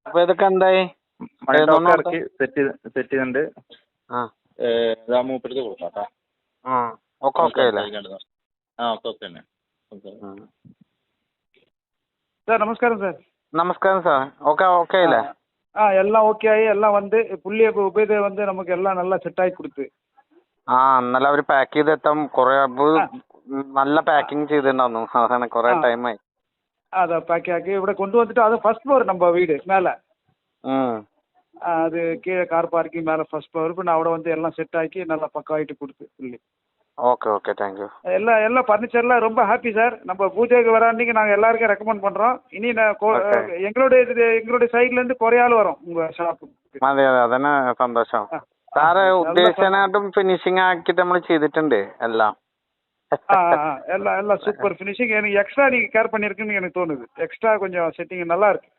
അപ്പൊ ഇതൊക്കെ എന്തായി? മണിട്ടൊക്കെ ഇറക്കി സെറ്റ് ചെയ്തിട്ടുണ്ട്. മൂപ്പർക്ക് കൊടുക്കാം കേട്ടോ. ഒക്കെ ഓക്കെ അല്ലേ? ഓക്കെ തന്നെ. சார் நமஸ்காரம் சார். നമസ്കാരം സാർ. ഓക്കെ അല്ലേ? எல்லாம் ஓகே ஆகி எல்லாம் வந்து புள்ளிய உபயோக வந்து நமக்கு எல்லாம் நல்லா செட் ஆகி கொடுத்து. ഇന്നലെ അവര് പാക്ക് ചെയ്തെത്താൻ കുറെ നല്ല പാക്കിങ് ചെയ്തിട്ടുണ്ടായിരുന്നു. സാധാരണ കുറെ ടൈമായി. அதை பேக் ஆக்கி ഇവിടെ கொண்டுவந்துட்டு அது ஃபர்ஸ்ட் ஃப்ளோர் நம்ம வீடு மேலே. அது கீழே கார் பார்க்கிங் மேலே ஃபர்ஸ்ட் ஃப்ளோர். இப்போ நான் അവിടെ வந்து எல்லாம் செட் ஆக்கி நல்லா பக்காவாயிட்டு கொடுத்து புள்ளி. Okay thank you. எல்லாம் ஃபர்னிச்சர்லாம் ரொம்ப ஹாப்பி சார். நம்ம பூஜைக்கு வர அன்னைக்கு நாங்கள் எல்லாருக்கும் ரெக்கமெண்ட் பண்ணுறோம். இனி எங்களுடைய சைட்லேருந்து കുറേ ആൾ വരും உங்கள் ഷാപ്പ്. അതെ അതന്നെ സന്തോഷം. സാറ് ഉദ്ദേശിച്ചതിനായിട്ടും ഫിനിഷിംഗ് ആക്കിയിട്ട് നമ്മൾ ചെയ്തിട്ടുണ്ട് എല്ലാം. எல்லாம் சூப்பர் ஃபினிஷிங். எனக்கு எக்ஸ்ட்ரா நீங்கள் கேர் பண்ணியிருக்குன்னு எனக்கு தோணுது. எக்ஸ்ட்ரா கொஞ்சம் செட்டிங் நல்லா இருக்கு.